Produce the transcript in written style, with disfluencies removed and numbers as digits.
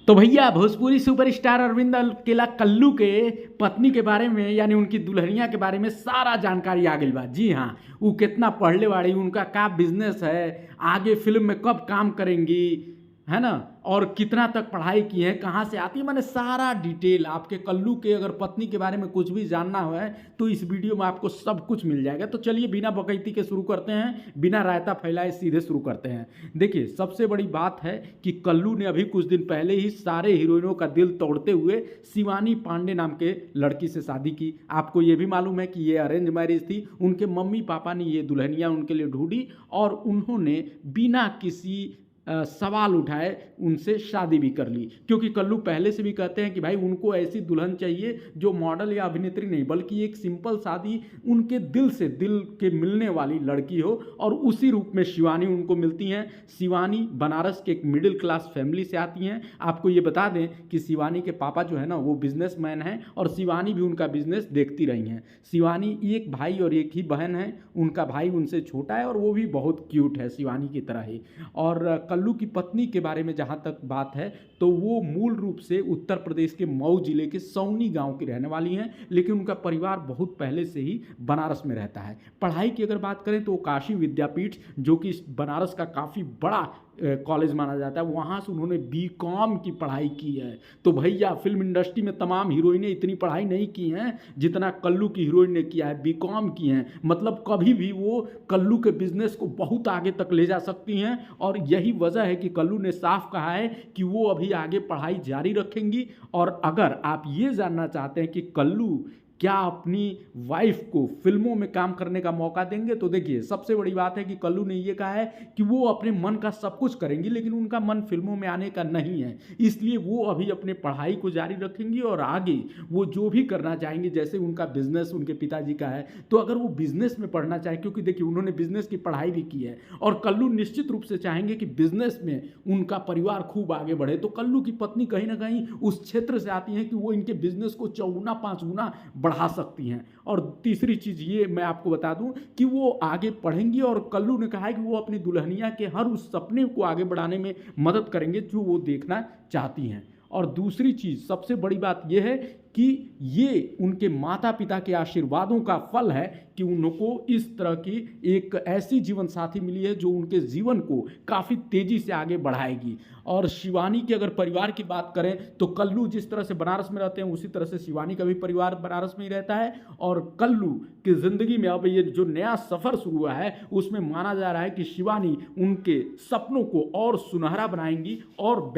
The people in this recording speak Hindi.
तो भैया भोजपुरी सुपरस्टार अरविंद अकेला कल्लू के पत्नी के बारे में यानी उनकी दुल्हनिया के बारे में सारा जानकारी आ गई बा। जी हाँ, वो कितना पढ़ले वाली, उनका का बिजनेस है, आगे फिल्म में कब काम करेंगी, है ना, और कितना तक पढ़ाई की है, कहाँ से आती है, मैंने सारा डिटेल आपके कल्लू के अगर पत्नी के बारे में कुछ भी जानना हो है तो इस वीडियो में आपको सब कुछ मिल जाएगा। तो चलिए बिना बकैती के शुरू करते हैं, बिना रायता फैलाए सीधे शुरू करते हैं। देखिए सबसे बड़ी बात है कि कल्लू ने अभी कुछ दिन पहले ही सारे हीरोइनों का दिल तोड़ते हुए शिवानी पांडे नाम के लड़की से शादी की। आपको ये भी मालूम है कि ये अरेंज मैरिज थी, उनके मम्मी पापा ने ये दुल्हनिया उनके लिए ढूंढी और उन्होंने बिना किसी सवाल उठाए उनसे शादी भी कर ली। क्योंकि कल्लू पहले से भी कहते हैं कि भाई उनको ऐसी दुल्हन चाहिए जो मॉडल या अभिनेत्री नहीं बल्कि एक सिंपल शादी उनके दिल से दिल के मिलने वाली लड़की हो, और उसी रूप में शिवानी उनको मिलती हैं। शिवानी बनारस के एक मिडिल क्लास फैमिली से आती हैं। आपको ये बता दें कि शिवानी के पापा जो है ना वो बिजनेसमैन हैं और शिवानी भी उनका बिजनेस देखती रही हैं। शिवानी एक भाई और एक ही बहन है, उनका भाई उनसे छोटा है और वो भी बहुत क्यूट है शिवानी की तरह ही। और कल्लू की पत्नी के बारे में जहाँ तक बात है तो वो मूल रूप से उत्तर प्रदेश के मऊ जिले के सौनी गांव की रहने वाली हैं, लेकिन उनका परिवार बहुत पहले से ही बनारस में रहता है। पढ़ाई की अगर बात करें तो काशी विद्यापीठ जो कि बनारस का काफ़ी बड़ा कॉलेज माना जाता है, वहाँ से उन्होंने बीकॉम की पढ़ाई की है। तो भैया फिल्म इंडस्ट्री में तमाम हीरोइनें इतनी पढ़ाई नहीं की हैं जितना कल्लू की हीरोइन ने किया है, बीकॉम की हैं। मतलब कभी भी वो कल्लू के बिजनेस को बहुत आगे तक ले जा सकती हैं, और यही वजह है कि कल्लू ने साफ कहा है कि वो अभी आगे पढ़ाई जारी रखेंगी। और अगर आप ये जानना चाहते हैं कि कल्लू क्या अपनी वाइफ को फिल्मों में काम करने का मौका देंगे, तो देखिए सबसे बड़ी बात है कि कल्लू ने ये कहा है कि वो अपने मन का सब कुछ करेंगी, लेकिन उनका मन फिल्मों में आने का नहीं है। इसलिए वो अभी अपने पढ़ाई को जारी रखेंगी और आगे वो जो भी करना चाहेंगी, जैसे उनका बिजनेस उनके पिताजी का है तो अगर वो बिजनेस में पढ़ना चाहे, क्योंकि देखिए उन्होंने बिजनेस की पढ़ाई भी की है, और कल्लू निश्चित रूप से चाहेंगे कि बिजनेस में उनका परिवार खूब आगे बढ़े, तो कल्लू की पत्नी कहीं ना कहीं उस क्षेत्र से आती हैं कि वो इनके बिजनेस को 4 5 गुना बढ़ा सकती हैं। और तीसरी चीज़ ये मैं आपको बता दूं कि वो आगे पढ़ेंगी, और कल्लू ने कहा है कि वो अपनी दुल्हनिया के हर उस सपने को आगे बढ़ाने में मदद करेंगे जो वो देखना चाहती हैं। और दूसरी चीज़ सबसे बड़ी बात यह है कि ये उनके माता पिता के आशीर्वादों का फल है कि उनको इस तरह की एक ऐसी जीवन साथी मिली है जो उनके जीवन को काफ़ी तेज़ी से आगे बढ़ाएगी। और शिवानी के अगर परिवार की बात करें तो कल्लू जिस तरह से बनारस में रहते हैं उसी तरह से शिवानी का भी परिवार बनारस में ही रहता है। और कल्लू की ज़िंदगी में अब ये जो नया सफ़र शुरू हुआ है उसमें माना जा रहा है कि शिवानी उनके सपनों को और सुनहरा बनाएंगी और